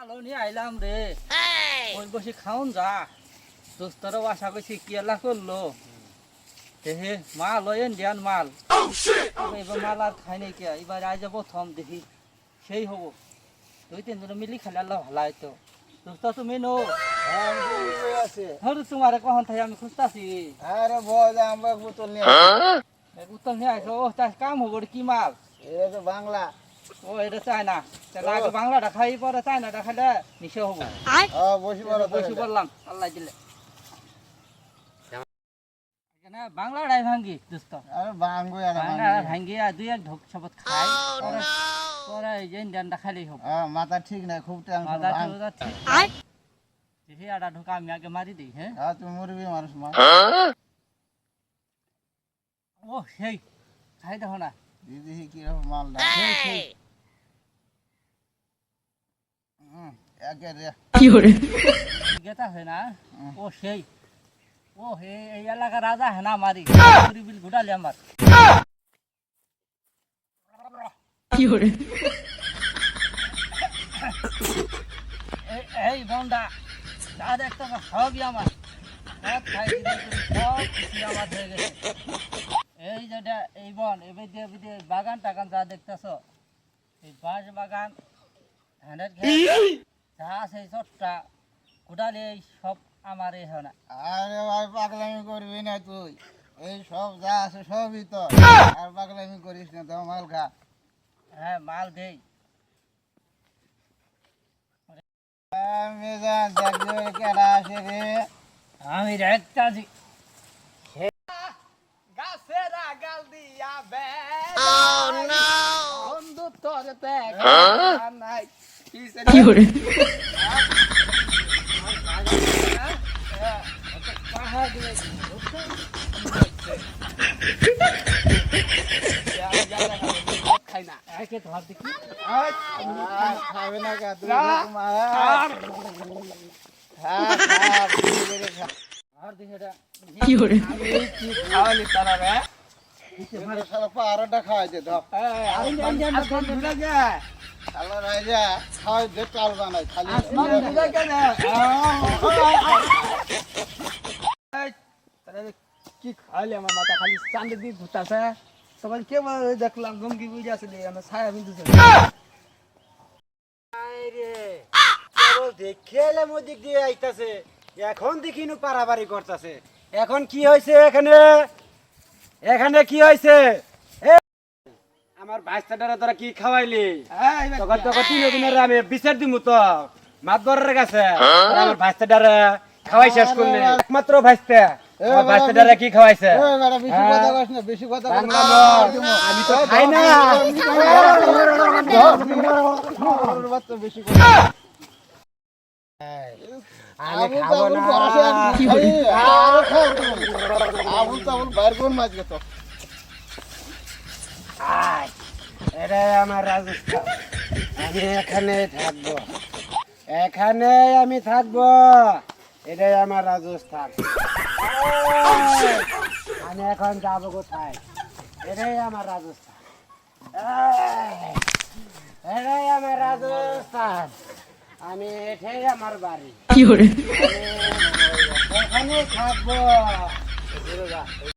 মাল নিয়ে আইলাম রে, ওই বসে খাওন যা। দোস্তরাও আশা করছি কেলা করলো, হে মাল ওই ইন্ডিয়ান মাল। এবার মাল আর খাই নাই কে, এবার আজ প্রথম দেখি সেই হবো। দুই তিনজন মিলি খালে আল্লাহ ভালো হইতো। দোস্ত তুমি নো হরু তোমারে কখন থাকি আমি খুঁজতাছি। আরে বল আমরা বোতল নিয়ে উত্তম নিয়ে আসো। ও তার কাম হবো কি মাল? এটা তো বাংলা। ও এটা চায় না, তাহলে আগে বাংলাটা খাই পরে চায় না খাইলে নিশে হবো। বসি বড় বসে পড়লাম আল্লাহ দিলে। বাংলাটাই ভাঙ্গি দোস্ত, আরে বাঙ্গু বাংলা ভাঙ্গি আর দুই এক ঢোক শপথ খাই পরে এই যে ইন্ডিয়ানটা খাইলেই হবো। মাথা ঠিক নাই, খুব দেখি আটা ঢোকা আমি আগে মারি দিই। হ্যাঁ তুমি মুরবি মানুষ মা। ও সেই খাই দেখো না দিদি কিরকম মালটা গেতা হয় না। ও সেই ও হে এই এলাকা রাজা হ্যাঁ না মারি বিল ঘুটালি আমার। এই বন্দা যা দেখতে সবই আমার, সব খাই সব কিছু আমার হয়ে গেছে। এই যেটা এই বন এবার দিয়ে বাগান টাগান যা দেখতেছ, এই বাঁশ বাগান ধানের যা আছে চটটা ঘুটালি এই সব আমার এই হয় না। আরে ভাই পাগলামি করবি না তুই, এই সব যা আছে সবই তো। আর পাগলামি করিস না তো, মাল খা। হ্যাঁ মাল দেই কেডা আসে রে? আমি দেখতাছি। বন্ধু তোর নাই খাই না একে ধর দেখি খাবে না কা তুই? খাওয়ালি তারা রে পাহাড়টা খাওয়াই দে ধর। খালো রাজা খাওয়াই দে, চাল বানাই খালি। কি খাইলে আমার মাথা খালি চাঁদের দিক ঘুরতেছে। সবাই কে দেখলাম গমকি বুঝে আসলে আমার ছায়া বিন্দু খেলে মদিক দিয়ে আইতাছে, এখন দেখিনু পারাবারি করতেছে। এখন কি হয়েছে এখানে? এখানে কি হয়েছে? আমার বাইস্তাটারে তোরা কি খাওয়াইলি? তখন তখন 3 দিনের আমি বিচার দিমু তো মাতবরের কাছে। আমার বাইস্তাটারে খাওয়াই শেষ করলি, একমাত্র বাইস্তা আমার বাইস্তাটারে কি খাওয়াইছে? বেশি কথা কস না, বেশি কথা কস না। আমি তো খাই না। বেশি কথা আমি খাবো না। আবুল তাবুল বাইর কোন মাছ গেত? এটাই আমার রাজস্থান, আমি এখানে থাকবো, এখানে আমি থাকবো, এটাই আমার রাজস্থান। আমি এখন যাবো কোথায়? এটাই আমার রাজস্থান, এটাই আমার রাজস্থান, আমি এটাই আমার বাড়ি, এখানে থাকবো।